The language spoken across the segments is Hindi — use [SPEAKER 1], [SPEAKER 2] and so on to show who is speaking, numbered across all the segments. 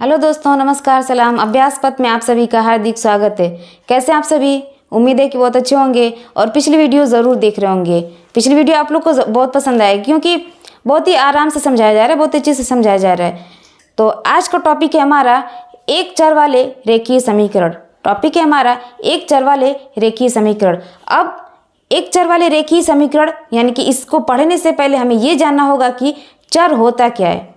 [SPEAKER 1] हेलो दोस्तों, नमस्कार, सलाम। अभ्यास पथ में आप सभी का हार्दिक स्वागत है। कैसे आप सभी? उम्मीद है कि बहुत अच्छे होंगे और पिछली वीडियो ज़रूर देख रहे होंगे। पिछली वीडियो आप लोग को बहुत पसंद आए क्योंकि बहुत ही आराम से समझाया जा रहा है, बहुत अच्छे से समझाया जा रहा है। तो आज का टॉपिक है हमारा एक चर वाले रेखीय समीकरण। टॉपिक है हमारा एक चर वाले रेखीय समीकरण। अब एक चर वाले रेखीय समीकरण यानी कि इसको पढ़ने से पहले हमें ये जानना होगा कि चर होता क्या है,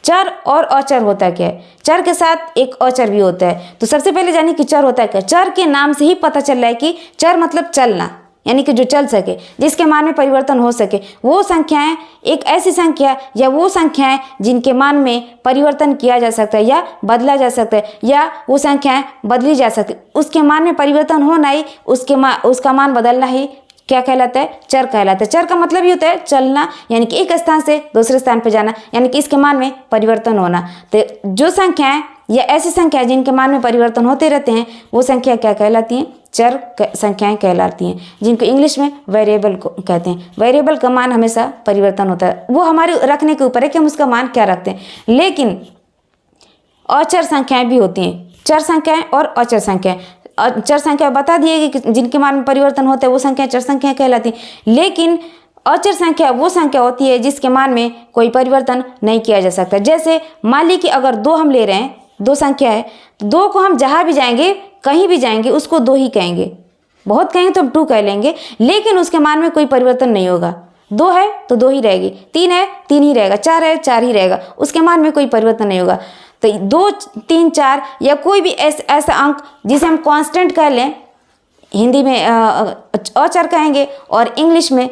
[SPEAKER 1] चर और अचर होता क्या है। चर के साथ एक अचर भी होता है। तो सबसे पहले जानिए कि चर होता है क्या। चर के नाम से ही पता चल रहा है कि चर मतलब चलना, यानी कि जो चल सके, जिसके मान में परिवर्तन हो सके। वो संख्याएं एक ऐसी संख्या या वो संख्याएं जिनके मान में परिवर्तन किया जा सकता है या बदला जा सकता है, या वो संख्याएं बदली जा सकती, उसके मान में परिवर्तन होना ही उसका मान बदलना ही क्या कहलाता है? चर कहलाता है। चर का मतलब ही होता है चलना, यानी कि एक स्थान से दूसरे स्थान पर जाना, यानी कि इसके मान में परिवर्तन होना। तो जो संख्याएं या ऐसी संख्याएं जिनके मान में परिवर्तन होते रहते हैं वो संख्या क्या कहलाती हैं? चर संख्याएं कहलाती हैं, जिनको इंग्लिश में वेरिएबल को कहते हैं। वेरिएबल का मान हमेशा परिवर्तन होता है, वो हमारे रखने के ऊपर है कि हम उसका मान क्या रखते हैं। लेकिन अचर संख्याएं भी होती हैं, चर संख्याएं और अचर संख्याएं। चर संख्या बता दिए कि जिनके मान में परिवर्तन होता है वो संख्या चर संख्या कहलाती है। लेकिन अचर संख्या वो संख्या होती है जिसके मान में कोई परिवर्तन नहीं किया जा सकता। जैसे मान ली कि अगर दो हम ले रहे हैं, दो संख्या है, तो दो को हम जहाँ भी जाएंगे, कहीं भी जाएंगे, उसको दो ही कहेंगे। बहुत कहेंगे तो हम टू कह लेंगे, लेकिन उसके मान में कोई परिवर्तन नहीं होगा। दो है तो दो ही रहेगी, तीन है तीन ही रहेगा, चार है चार ही रहेगा, उसके मान में कोई परिवर्तन नहीं होगा। तो दो, तीन, चार या कोई भी ऐसा अंक जिसे हम कांस्टेंट कह लें, हिंदी में अचर कहेंगे और इंग्लिश में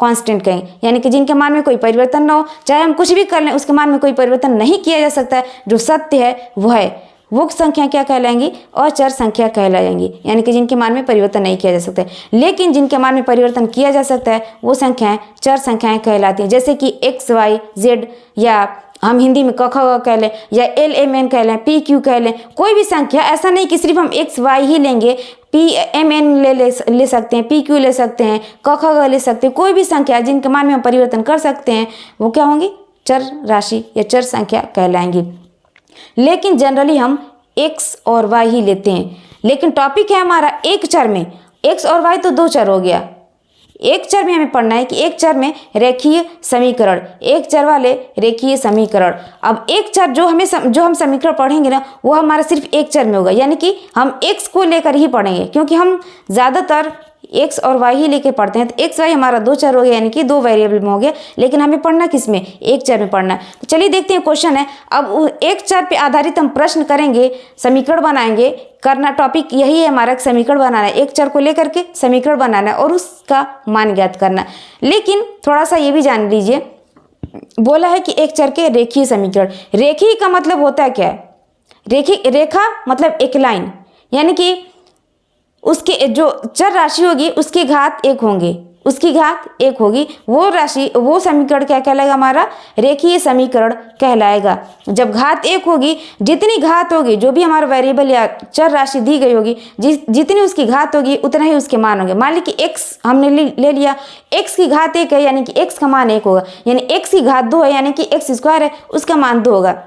[SPEAKER 1] कांस्टेंट कहेंगे, यानी कि जिनके मान में कोई परिवर्तन ना हो, चाहे हम कुछ भी कर लें उसके मान में कोई परिवर्तन नहीं किया जा सकता है। जो सत्य है वो संख्या क्या कहलाएंगी? अचर संख्या कहलाएंगी, यानी कि जिनके मान में परिवर्तन नहीं किया जा सकता है। लेकिन जिनके मान में परिवर्तन किया जा सकता है वो संख्याएं चर संख्याएं कहलाती हैं। जैसे कि एक्स वाई जेड, या हम हिंदी में क ख ग कह लें, या एल एम एन कह लें, पी क्यू कह लें। कोई भी संख्या, ऐसा नहीं कि सिर्फ हम एक्स वाई ही लेंगे, पी एम एन ले सकते हैं, पी क्यू ले सकते हैं, क ख ग ले सकते हैं। कोई भी संख्या जिनके मान में हम परिवर्तन कर सकते हैं वो क्या होंगी? चर राशि या चर संख्या कहलाएंगी। लेकिन जनरली हम एक्स और वाई ही लेते हैं। लेकिन टॉपिक है हमारा एक चर में। एक्स और वाई तो दो चर हो गया। एक चर में हमें पढ़ना है कि एक चर में रेखीय समीकरण, एक चर वाले रेखीय समीकरण। अब एक चर जो हम समीकरण पढ़ेंगे ना, वो हमारा सिर्फ एक चर में होगा, यानी कि हम एक्स को लेकर ही पढ़ेंगे, क्योंकि हम ज़्यादातर एक्स और वाई ही लेके पढ़ते हैं। तो एक्स वाई हमारा दो चर हो गया, यानी कि दो वेरिएबल में हो गया। लेकिन हमें पढ़ना किस में? एक चर में पढ़ना है। तो चलिए देखते हैं क्वेश्चन है। अब एक चर पे आधारित हम प्रश्न करेंगे, समीकरण बनाएंगे। करना टॉपिक यही है हमारा, समीकरण बनाना है। एक चर को लेकर के समीकरण बनाना है और उसका मान ज्ञात करना। लेकिन थोड़ा सा ये भी जान लीजिए, बोला है कि एक चर के रेखीय समीकरण। रेखीय का मतलब होता है क्या है? रेखा मतलब एक लाइन, यानी कि उसके जो चर राशि होगी उसकी घात एक होंगे, उसकी घात एक होगी। वो राशि, वो समीकरण क्या कहलाएगा? हमारा रेखीय समीकरण कहलाएगा। जब घात एक होगी, जितनी घात होगी, जो भी हमारा वेरिएबल या चर राशि दी गई होगी, जितनी उसकी घात होगी उतना ही उसके मान होंगे। मान ली कि एक्स हमने ले लिया, एक्स की घात एक है, यानी कि एक्स का मान एक होगा। यानी एक्स की घात दो है, यानी कि एक्स स्क्वायर है, उसका मान दो होगा।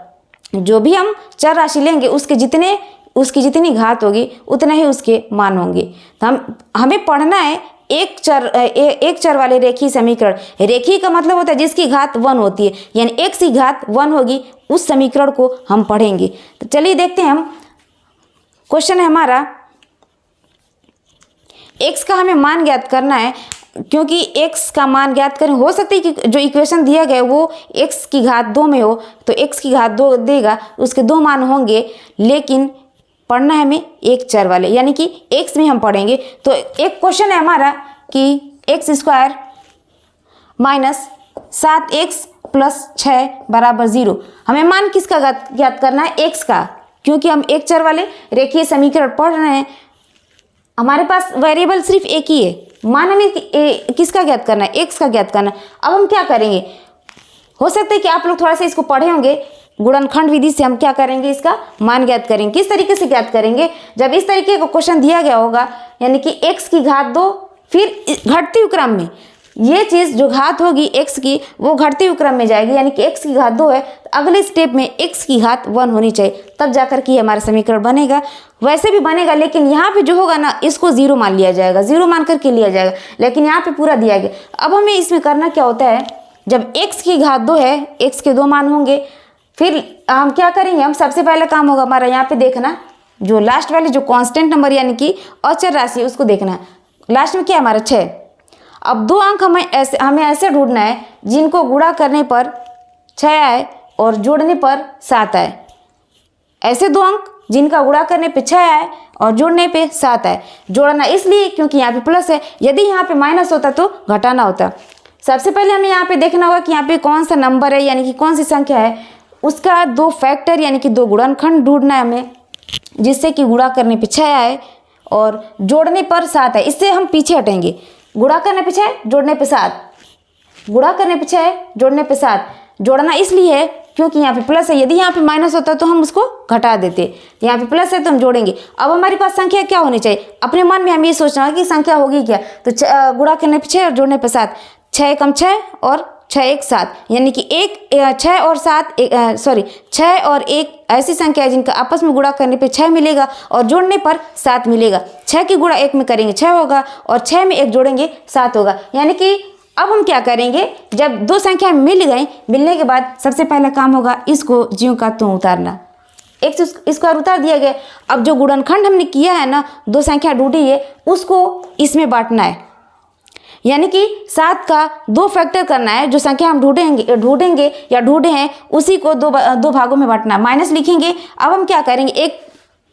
[SPEAKER 1] जो भी हम चर राशि लेंगे उसकी जितनी घात होगी उतना ही उसके मान होंगे। तो हमें पढ़ना है एक चर वाले रेखीय समीकरण। रेखीय का मतलब होता है जिसकी घात 1 होती है, यानी एक्स की घात 1 होगी, उस समीकरण को हम पढ़ेंगे। तो चलिए देखते हैं। हम क्वेश्चन है हमारा, एक्स का हमें मान ज्ञात करना है। क्योंकि एक्स का मान ज्ञात करें, हो सकता है कि जो इक्वेशन दिया गया वो एक्स की घात 2 में हो, तो एक्स की घात 2 देगा, उसके दो मान होंगे। लेकिन पढ़ना है हमें एक चर वाले, यानी कि एक्स में हम पढ़ेंगे। तो एक क्वेश्चन है हमारा कि x square minus 7x plus 6 बराबर 0। हमें मान किसका ज्ञात करना है? एक्स का, क्योंकि हम एक चर वाले रेखीय समीकरण पढ़ रहे हैं। हमारे पास वेरिएबल सिर्फ एक ही है, मान हमें किसका ज्ञात करना है? एक्स का ज्ञात करना है। अब हम क्या करेंगे? हो सकता है कि आप लोग थोड़ा सा इसको पढ़े होंगे। गुणनखंड विधि से हम क्या करेंगे? इसका मान ज्ञात करेंगे। किस तरीके से ज्ञात करेंगे? जब इस तरीके का क्वेश्चन दिया गया होगा, यानी कि एक्स की घात 2, फिर घटते हुए क्रम में ये चीज़ जो घात होगी x की वो घटते हुए क्रम में जाएगी, यानी कि x की घात 2 है तो अगले स्टेप में x की घात 1 होनी चाहिए, तब जाकर के हमारा समीकरण बनेगा। वैसे भी बनेगा लेकिन यहाँ पे जो होगा ना इसको 0 मान लिया जाएगा, 0 मान करके लिया जाएगा, लेकिन यहाँ पे पूरा दिया गया। अब हमें इसमें करना क्या होता है, जब x की घात 2 है, x के 2 मान होंगे, फिर हम क्या करेंगे, हम सबसे पहला काम होगा हमारा यहाँ पे देखना जो लास्ट वाले जो कांस्टेंट नंबर यानी कि अचर राशि है उसको देखना है। लास्ट में क्या है हमारा 6। अब 2 अंक हमें ऐसे ढूंढना है जिनको गुणा करने पर 6 आए और जोड़ने पर 7 आए। ऐसे 2 अंक जिनका गुणा करने पे 6 आए और जोड़ने पे 7 आए। जोड़ना इसलिए क्योंकि यहाँ पे प्लस है, यदि यहाँ पे माइनस होता तो घटाना होता। सबसे पहले हमें यहाँ पे देखना होगा कि यहाँ पे कौन सा नंबर है यानी कि कौन सी संख्या है, उसका 2 फैक्टर यानी कि 2 गुणनखंड ढूंढना है हमें, जिससे कि गुणा करने पे 6 आए और जोड़ने पर 7 आए। इससे हम पीछे हटेंगे। गुणा करने पे 6 जोड़ने पे 7, गुणा करने पे 6 जोड़ने पे 7। जोड़ना इसलिए है क्योंकि यहाँ पे प्लस है, यदि यहाँ पे माइनस होता तो हम उसको घटा देते, यहाँ पे प्लस है तो हम जोड़ेंगे। अब हमारे पास संख्या क्या होनी चाहिए, अपने मन में हमें ये सोचना है कि संख्या होगी क्या, तो गुणा करने पे 6 और जोड़ने पे 7, 6 कम 6 और 6 1 7, यानी कि 6 और 7 6 और 1 ऐसी संख्या है जिनका आपस में गुणा करने पे 6 मिलेगा और जोड़ने पर 7 मिलेगा। 6 की गुणा 1 में करेंगे 6 होगा और 6 में 1 जोड़ेंगे 7 होगा। यानी कि अब हम क्या करेंगे, जब 2 संख्या मिल गई, मिलने के बाद सबसे पहला काम होगा इसको ज्यों का त्यों उतारना। एक स्क्वायर उतार दिया गया। अब जो गुणनखंड हमने किया है ना, 2 संख्या ढूंढी है, उसको इसमें बांटना है, यानी कि 7 का 2 फैक्टर करना है। जो संख्या हम ढूंढेंगे या ढूंढे हैं उसी को 2 भागों में बांटना, माइनस लिखेंगे। अब हम क्या करेंगे,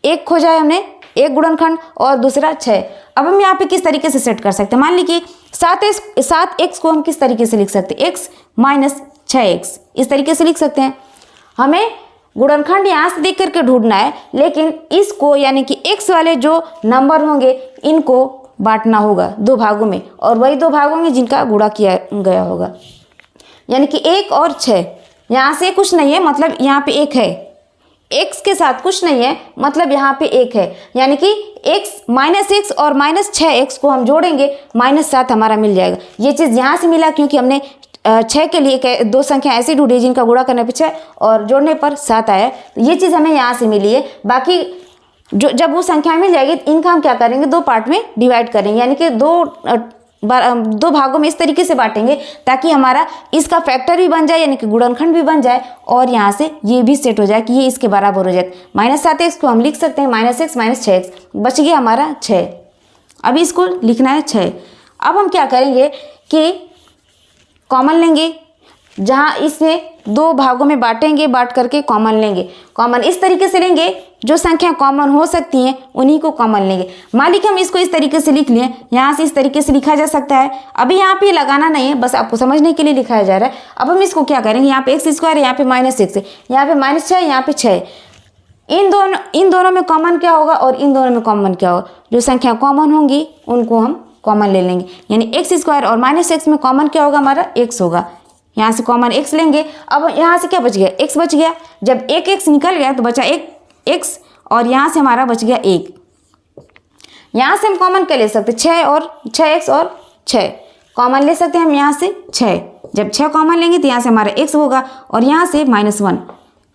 [SPEAKER 1] एक खोजा है हमने, एक गुणनखंड और दूसरा 6। अब हम यहाँ पे किस तरीके से सेट कर सकते हैं, मान लीजिए 7x को हम किस तरीके से लिख सकते हैं, x माइनस 6x, इस तरीके से लिख सकते हैं। हमें गुणनखंड यहाँ से देख करके ढूंढना है, लेकिन इसको यानी कि x वाले जो नंबर होंगे इनको बांटना होगा 2 भागों में, और वही 2 भागों में जिनका गुणा किया गया होगा, यानी कि 1 और 6। यहाँ से कुछ नहीं है मतलब यहाँ पे 1 है, x के साथ कुछ नहीं है मतलब यहाँ पे 1 है, यानी कि -x और -6x को हम जोड़ेंगे -7 हमारा मिल जाएगा। ये चीज़ यहाँ से मिला क्योंकि हमने 6 के लिए 2 संख्या ऐसी ढूंढी जिनका गुणा करने पे 6 और जोड़ने पर 7 आया, तो ये चीज़ हमें यहाँ से मिली है। बाकी जब वो संख्या मिल जाएगी इनका हम क्या करेंगे, 2 पार्ट में डिवाइड करेंगे, यानी कि 2 भागों में इस तरीके से बांटेंगे ताकि हमारा इसका फैक्टर भी बन जाए यानी कि गुणनखंड भी बन जाए, और यहाँ से ये भी सेट हो जाए कि ये इसके बराबर हो जाए। -7x को हम लिख सकते हैं -x -6x, बच गया हमारा 6। अभी इसको लिखना है 6। अब हम क्या करेंगे कि कॉमन लेंगे, जहाँ इसमें 2 भागों में बांटेंगे, बांट करके कॉमन लेंगे। कॉमन इस तरीके से लेंगे, जो संख्या कॉमन हो सकती हैं उन्हीं को कॉमन लेंगे। मान लीजिए हम इसको इस तरीके से लिख लिए, यहाँ से इस तरीके से लिखा जा सकता है। अभी यहाँ पे लगाना नहीं है, बस आपको समझने के लिए लिखाया जा रहा है। अब हम इसको क्या करेंगे, यहाँ पे x स्क्वायर है, यहाँ पे -6 है, यहाँ पे -6 है, यहाँ पे 6 है। इन दोनों में कॉमन क्या होगा और इन दोनों में कॉमन क्या होगा, जो संख्या कॉमन होंगी उनको हम कॉमन ले लेंगे, यानी x स्क्वायर और -6 में कॉमन क्या होगा हमारा, x होगा। यहाँ से कॉमन x लेंगे। अब यहाँ से क्या बच गया, x बच गया। जब एक x निकल गया तो बचा एक x, और यहाँ से हमारा बच गया 1। यहाँ से हम कॉमन क्या ले सकते, 6x और 6 कॉमन ले सकते हैं हम यहाँ से 6। जब 6 कॉमन लेंगे तो यहाँ से हमारा x होगा और यहाँ से -1।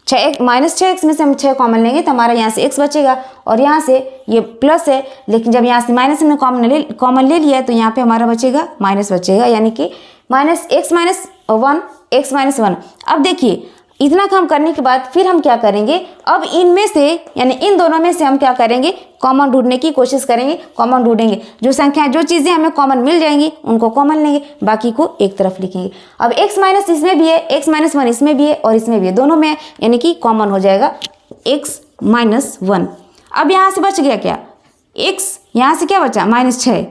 [SPEAKER 1] -6x में से हम 6 कॉमन लेंगे तो हमारा यहाँ से x बचेगा, और यहाँ से ये प्लस है, लेकिन जब यहाँ से माइनस में कॉमन ले लिया है तो यहाँ पे हमारा बचेगा माइनस बचेगा, यानी कि -x -1। अब देखिए इतना काम करने के बाद फिर हम क्या करेंगे, अब इनमें से यानी इन दोनों में से हम क्या करेंगे, कॉमन ढूंढने की कोशिश करेंगे। कॉमन ढूंढेंगे, जो संख्या जो चीज़ें हमें कॉमन मिल जाएंगी उनको कॉमन लेंगे, बाकी को एक तरफ लिखेंगे। अब x माइनस इसमें भी है, x -1 इसमें भी है और इसमें भी है, दोनों में यानी कि कॉमन हो जाएगा x -1। अब यहाँ से बच गया क्या, x, यहाँ से क्या बचा -6।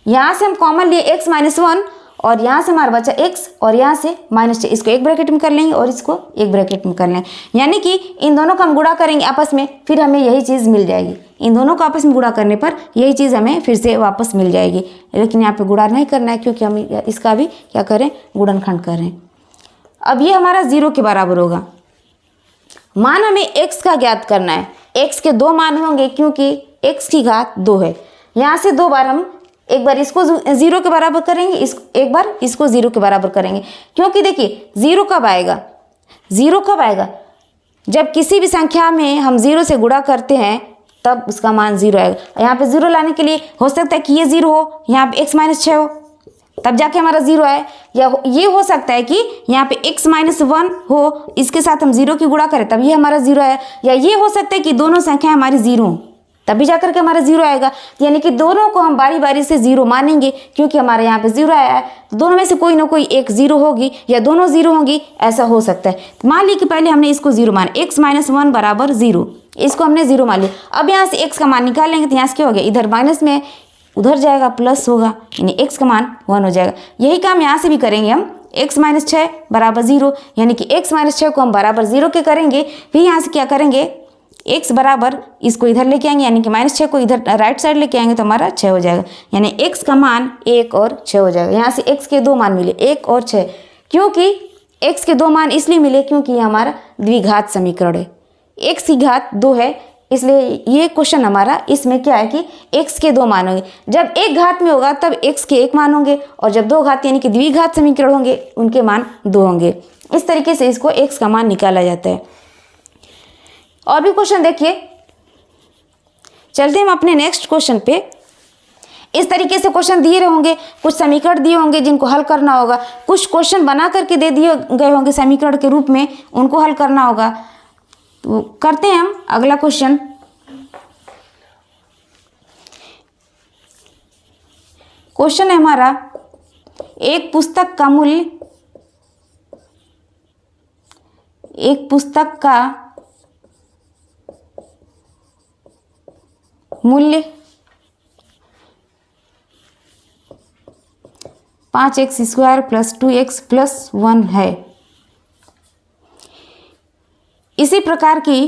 [SPEAKER 1] यहाँ से हम कॉमन लिए x -1 और यहाँ से हमारा बचा x और यहाँ से -6। इसको एक ब्रैकेट में कर लेंगे और इसको एक ब्रैकेट में कर लेंगे, यानी कि इन दोनों को हम गुणा करेंगे आपस में, फिर हमें यही चीज़ मिल जाएगी। इन दोनों को आपस में गुणा करने पर यही चीज़ हमें फिर से वापस मिल जाएगी, लेकिन यहाँ पे गुणा नहीं करना है क्योंकि हम इसका भी क्या करें, गुणनखंड करें। अब ये हमारा 0 के बराबर होगा। मान हमें x का ज्ञात करना है, x के 2 मान होंगे क्योंकि x की घात 2 है। यहाँ से 2 बार हम एक बार इसको 0 के बराबर करेंगे, एक बार इसको 0 के बराबर करेंगे। क्योंकि देखिए 0 कब आएगा, 0 कब आएगा, जब किसी भी संख्या में हम 0 से गुणा करते हैं तब उसका मान 0 आएगा। यहाँ पे 0 लाने के लिए हो सकता है कि ये 0 हो, यहाँ पे x - 6 हो, तब जाके हमारा 0 आए। या ये हो सकता है कि यहाँ पे x - 1 हो, इसके साथ हम 0 की गुणा करें तब ये हमारा 0 आया। या ये हो सकता है कि दोनों संख्या हमारी 0 हो, तभी जाकर के हमारा 0 आएगा। यानी कि दोनों को हम बारी बारी से 0 मानेंगे, क्योंकि हमारे यहाँ पे 0 आया है, तो दोनों में से कोई ना कोई एक 0 होगी या दोनों 0 होंगी, ऐसा हो सकता है। मान ली कि पहले हमने इसको 0 माना, x - 1 बराबर 0, इसको हमने 0 मान लिया। अब यहाँ से x का मान निकाल लेंगे तो यहाँ से क्या हो गया, इधर माइनस में उधर जाएगा प्लस होगा, यानी x का मान 1 हो जाएगा। यही काम यहाँ से भी करेंगे हम, x - 6 बराबर 0, यानी कि x - 6 को हम बराबर 0 के करेंगे। फिर यहाँ से क्या करेंगे, x बराबर इसको इधर लेके आएंगे, यानी कि -6 को इधर राइट साइड लेके आएंगे तो हमारा 6 हो जाएगा। यानी x का मान 1 और 6 हो जाएगा। यहाँ से x के 2 मान मिले, 1 और 6। क्योंकि x के 2 मान इसलिए मिले क्योंकि ये हमारा द्विघात समीकरण है, x की घात 2 है, इसलिए ये क्वेश्चन हमारा इसमें क्या है कि x के 2 मान होंगे। जब एक घात में होगा तब x के 1 मान होंगे, और जब 2 घात यानी कि द्विघात समीकरण होंगे उनके मान 2 होंगे। इस तरीके से इसको x का मान निकाला जाता है। और भी क्वेश्चन देखिए, चलते हम अपने नेक्स्ट क्वेश्चन पे। इस तरीके से क्वेश्चन दिए होंगे, कुछ समीकरण दिए होंगे जिनको हल करना होगा, कुछ क्वेश्चन बना करके दे दिए गए होंगे समीकरण के रूप में, उनको हल करना होगा। तो करते हैं हम अगला क्वेश्चन। क्वेश्चन है हमारा, एक पुस्तक का मूल्य, एक पुस्तक का मूल्य 5x² + 2x + 1 है। इसी प्रकार की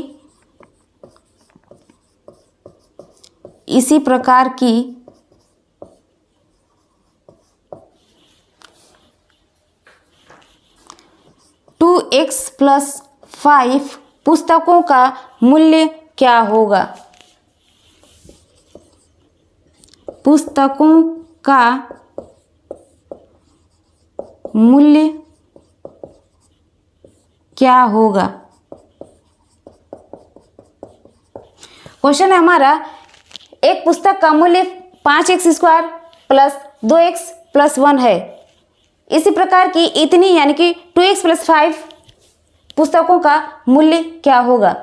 [SPEAKER 1] 2x + 5 पुस्तकों का मूल्य क्या होगा। पुस्तकों का मूल्य क्या होगा। क्वेश्चन है हमारा, एक पुस्तक का मूल्य 5x² + 2x + 1 है। इसी प्रकार की इतनी यानी कि 2x + 5 पुस्तकों का मूल्य क्या होगा।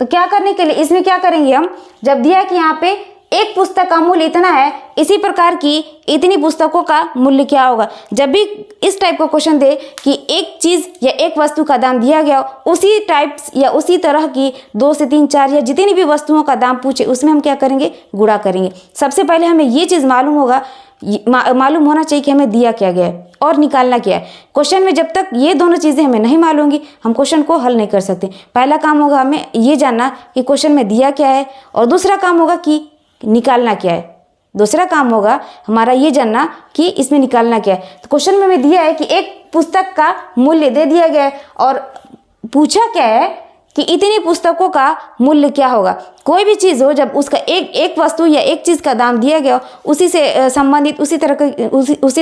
[SPEAKER 1] तो क्या करने के लिए इसमें क्या करेंगे हम, जब दिया कि यहाँ पे एक पुस्तक का मूल्य इतना है, इसी प्रकार की इतनी पुस्तकों का मूल्य क्या होगा। जब भी इस टाइप का क्वेश्चन दे कि एक चीज़ या एक वस्तु का दाम दिया गया, उसी टाइप या उसी तरह की 2 से 3 4 या जितनी भी वस्तुओं का दाम पूछे, उसमें हम क्या करेंगे, गुणा करेंगे। सबसे पहले हमें ये चीज़ मालूम होना चाहिए कि हमें दिया क्या गया है और निकालना क्या है। क्वेश्चन में जब तक ये दोनों चीज़ें हमें नहीं मालूम होंगी, हम क्वेश्चन को हल नहीं कर सकते। पहला काम होगा हमें ये जानना कि क्वेश्चन में दिया क्या है, और दूसरा काम होगा कि निकालना क्या है। दूसरा काम होगा हमारा ये जानना कि इसमें निकालना क्या है। तो क्वेश्चन में हमें दिया है कि एक पुस्तक का मूल्य दे दिया गया है, और पूछा क्या है कि इतनी पुस्तकों का मूल्य क्या होगा। कोई भी चीज़ हो, जब उसका एक वस्तु या एक चीज़ का दाम दिया गया, उसी से संबंधित उसी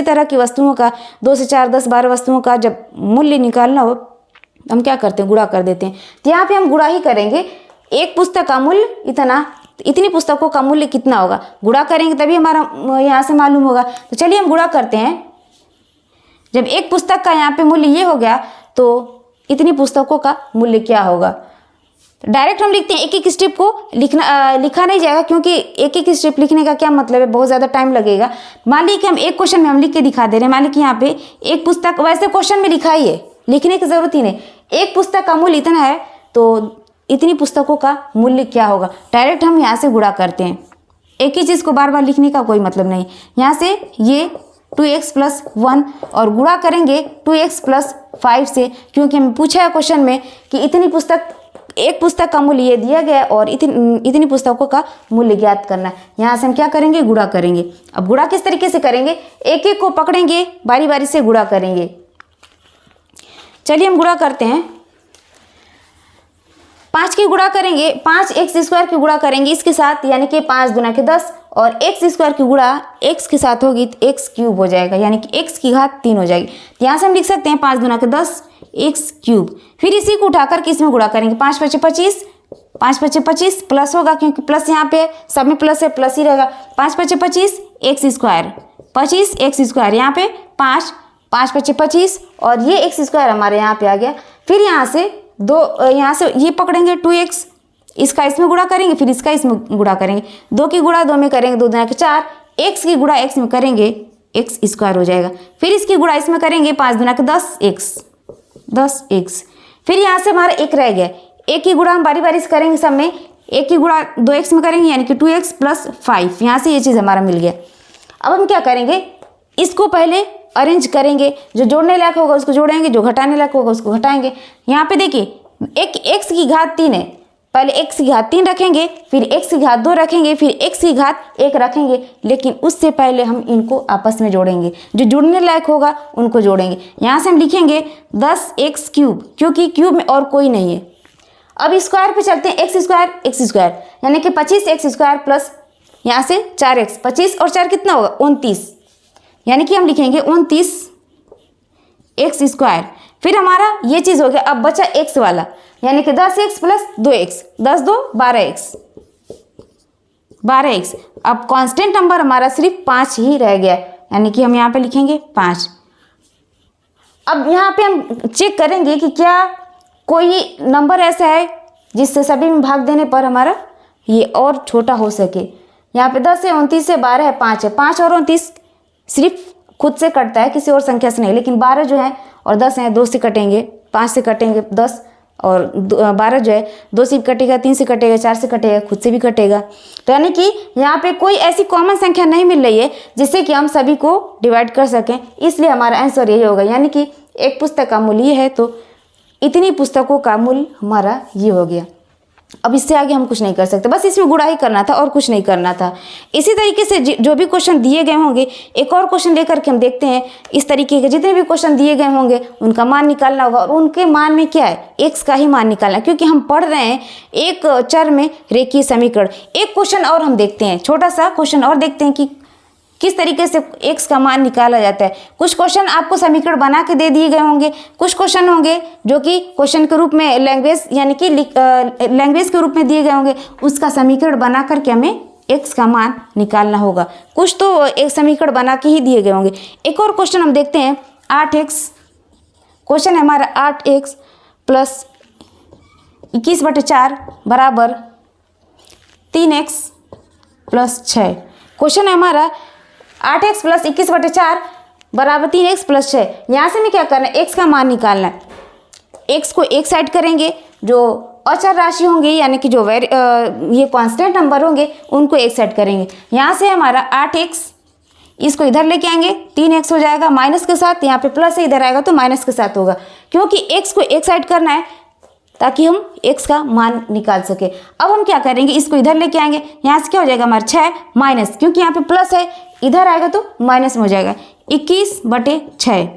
[SPEAKER 1] तरह की वस्तुओं का 2 से 4 10 12 वस्तुओं का जब मूल्य निकालना हो, हम क्या करते हैं, गुणा कर देते हैं। तो यहाँ पे हम गुणा ही करेंगे। एक पुस्तक का मूल्य इतना, इतनी पुस्तकों का मूल्य कितना होगा, गुणा करेंगे तभी हमारा यहाँ से मालूम होगा। तो चलिए हम गुणा करते हैं। जब एक पुस्तक का यहाँ पे मूल्य ये हो गया, तो इतनी पुस्तकों का मूल्य क्या होगा। डायरेक्ट हम लिखते हैं, एक एक स्टेप को लिखा नहीं जाएगा, क्योंकि एक एक स्टेप लिखने का क्या मतलब है, बहुत ज़्यादा टाइम लगेगा। मान लीजिए कि हम एक क्वेश्चन में हम लिख के दिखा दे रहे हैं। मान लीजिए कि यहाँ पे एक पुस्तक, वैसे क्वेश्चन में लिखा ही है, लिखने की ज़रूरत ही नहीं। एक पुस्तक का मूल्य इतना है, तो इतनी पुस्तकों का मूल्य क्या होगा। डायरेक्ट हम यहाँ से गुणा करते हैं। एक ही चीज़ को बार बार लिखने का कोई मतलब नहीं। यहाँ से ये 2x + 1 और गुणा करेंगे 2x + 5 से, क्योंकि हमें पूछा है क्वेश्चन में कि इतनी पुस्तक, एक पुस्तक का मूल्य ये दिया गया और इतनी पुस्तकों का मूल्य ज्ञात करना है। यहाँ से हम क्या करेंगे, गुणा करेंगे। अब गुणा किस तरीके से करेंगे, एक एक को पकड़ेंगे, बारी बारी से गुणा करेंगे। चलिए हम गुणा करते हैं। 5 की गुणा करेंगे, 5x² की गुणा करेंगे इसके साथ, यानी कि 5 × 10 और एक्स स्क्वायर की गुणा एक्स के साथ होगी तो एक्स क्यूब हो जाएगा, यानी कि एक्स की घात 3 हो जाएगी। तो यहाँ से हम लिख सकते हैं 5 दूना के 10 एक्स क्यूब। फिर इसी को उठाकर किस में गुणा करेंगे, 5 पचे 25, 5 पचे 25 प्लस होगा क्योंकि प्लस यहाँ पे सब में प्लस है, प्लस ही रहेगा। 5 पचे 25 एक्स स्क्वायर, 25 एक्स स्क्वायर, यहाँ पे 5 पचे 25 और ये एक्स स्क्वायर हमारे यहाँ पे आ गया। फिर यहाँ से यहाँ से ये पकड़ेंगे 2x, इसका इसमें गुणा करेंगे, फिर इसका इसमें गुणा करेंगे, 2 की गुणा 2 में करेंगे 2 दूना के 4, x की गुणा x में करेंगे एक्स स्क्वायर हो जाएगा। फिर इसकी गुणा इसमें करेंगे 5 दूना के 10 एक्स। फिर यहाँ से हमारा एक रह गया, एक की गुणा हम बारी बारी से करेंगे सब में, एक की गुणा 2x में करेंगे यानी कि 2x प्लस 5, यहाँ से ये चीज़ हमारा मिल गया। अब हम क्या करेंगे, इसको पहले अरेंज करेंगे, जो जोड़ने लायक होगा उसको जोड़ेंगे, जो घटाने लायक होगा उसको घटाएंगे। यहाँ पे देखिए एक x की घात 3 है, पहले x की घात 3 रखेंगे, फिर x की घात 2 रखेंगे, फिर x की घात 1 रखेंगे, लेकिन उससे पहले हम इनको आपस में जोड़ेंगे, जो जुड़ने लायक होगा उनको जोड़ेंगे। यहाँ से हम लिखेंगे 10x क्यूब, क्योंकि क्यूब में और कोई नहीं है। अब स्क्वायर पे चलते हैं, एक्स स्क्वायर यानी कि 25 एक्स स्क्वायर प्लस यहाँ से 4x, 25 और 4 कितना होगा 29, यानी कि हम लिखेंगे 29 एक्स स्क्वायर। फिर हमारा ये चीज़ हो गया। अब बचा x वाला, यानी कि 10x प्लस 2x, 10 2 12x। अब कांस्टेंट नंबर हमारा सिर्फ 5 ही रह गया, यानी कि हम यहाँ पे लिखेंगे 5। अब यहाँ पे हम चेक करेंगे कि क्या कोई नंबर ऐसा है जिससे सभी में भाग देने पर हमारा ये और छोटा हो सके। यहाँ पे 10 है, 29 है, 12 है, 5 है। 5 और 29 सिर्फ खुद से कटता है, किसी और संख्या से नहीं, लेकिन 12 जो है और 10 है 2 से कटेंगे, 5 से कटेंगे 10 और 12 जो है 2 से भी कटेगा, 3 से कटेगा, 4 से कटेगा, खुद से भी कटेगा। तो यानी कि यहाँ पे कोई ऐसी कॉमन संख्या नहीं मिल रही है जिससे कि हम सभी को डिवाइड कर सकें, इसलिए हमारा आंसर यही होगा। यानी कि एक पुस्तक का मूल्य ये है तो इतनी पुस्तकों का मूल्य हमारा ये हो गया। अब इससे आगे हम कुछ नहीं कर सकते, बस इसमें गुणा ही करना था और कुछ नहीं करना था। इसी तरीके से जो भी क्वेश्चन दिए गए होंगे, एक और क्वेश्चन लेकर के हम देखते हैं। इस तरीके के जितने भी क्वेश्चन दिए गए होंगे उनका मान निकालना होगा, और उनके मान में क्या है, एक्स का ही मान निकालना, क्योंकि हम पढ़ रहे हैं एक चर में रेखीय समीकरण। एक क्वेश्चन और हम देखते हैं, छोटा सा क्वेश्चन और देखते हैं कि किस तरीके से x का मान निकाला जाता है। कुछ क्वेश्चन आपको समीकरण बना के दे दिए गए होंगे, कुछ क्वेश्चन होंगे जो कि क्वेश्चन के रूप में लैंग्वेज यानी कि लैंग्वेज के रूप में दिए गए होंगे, उसका समीकरण बना करके हमें x का मान निकालना होगा। कुछ तो एक समीकरण बना के ही दिए गए होंगे। एक और क्वेश्चन हम देखते हैं 8x, क्वेश्चन है हमारा 8x प्लस 21/4 बराबर 3x प्लस 6। क्वेश्चन है हमारा 8x प्लस 21/4 बराबर 3x प्लस 6। यहाँ से हमें क्या करना है, x का मान निकालना है। x को एक साइड करेंगे, जो अचर राशि होंगे यानी कि जो ये कांस्टेंट नंबर होंगे उनको एक साइड करेंगे। यहाँ से हमारा 8x, इसको इधर लेके आएंगे 3x हो जाएगा माइनस के साथ, यहाँ पे प्लस है, इधर आएगा तो माइनस के साथ होगा, क्योंकि x को एक साइड करना है ताकि हम x का मान निकाल सके। अब हम क्या करेंगे, इसको इधर लेके आएंगे, यहाँ से क्या हो जाएगा हमारा 6 माइनस, क्योंकि यहाँ पे प्लस है, इधर आएगा तो माइनस में हो जाएगा 21/6।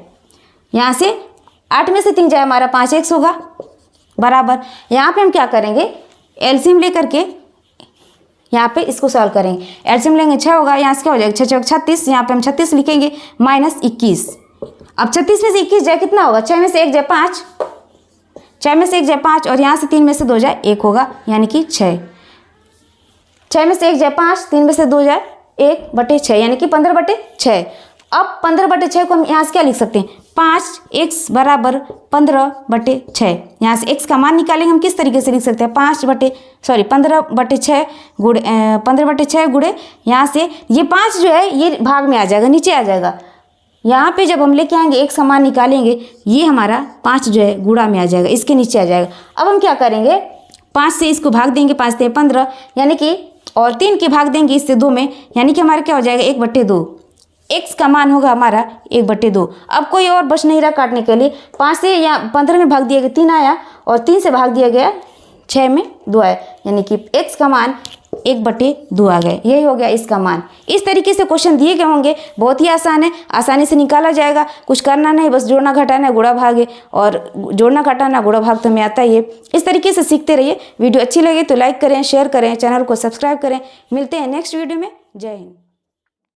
[SPEAKER 1] यहाँ से 8 में से 3 जाए हमारा 5x होगा बराबर। यहाँ पे हम क्या करेंगे, एलसीएम लेकर के यहाँ पे इसको सॉल्व करेंगे। एलसीएम लेंगे 6 होगा, यहाँ से क्या हो जाएगा 6 6 36, यहाँ पे हम 36 लिखेंगे माइनस 21। अब 36 में से 21 जाए कितना होगा, 6 में से 1 जाए 5, 6 में से 1 जाए 5 और यहाँ से 3 में से 2 जाए 1 होगा, यानी कि 6। 6 में से 1 जाए 5, 3 में से 2 जाए 1/6, यानी कि 15/6। अब 15/6 को हम यहाँ से क्या लिख सकते हैं, 5x बराबर 15/6। यहाँ से x का मान निकालेंगे, हम किस तरीके से लिख सकते हैं, 15/6 गुणे 15/6 गुणे यहाँ से ये 5 जो है ये भाग में आ जाएगा, नीचे आ जाएगा। यहाँ पे जब हम लेके आएंगे x का मान निकालेंगे, ये हमारा 5 जो है गुणा में आ जाएगा, इसके नीचे आ जाएगा। अब हम क्या करेंगे, 5 से इसको भाग देंगे, 5 से 15 यानी कि, और 3 के भाग देंगे इससे 2 में, यानी कि हमारा क्या हो जाएगा 1/2। x का मान होगा हमारा 1/2। अब कोई और बच नहीं रहा काटने के लिए, 5 से या 15 में भाग दिया गया 3 आया, और 3 से भाग दिया गया 6 में 2 आया, यानी कि x का मान 1/2 आ गए। यही हो गया इसका मान। इस तरीके से क्वेश्चन दिए गए होंगे, बहुत ही आसान है, आसानी से निकाला जाएगा, कुछ करना नहीं, बस जोड़ना घटाना गुणा भाग है, और जोड़ना घटाना गुणा भाग तो हमें आता ही है। इस तरीके से सीखते रहिए। वीडियो अच्छी लगे तो लाइक करें, शेयर करें, चैनल को सब्सक्राइब करें। मिलते हैं नेक्स्ट वीडियो में। जय हिंद।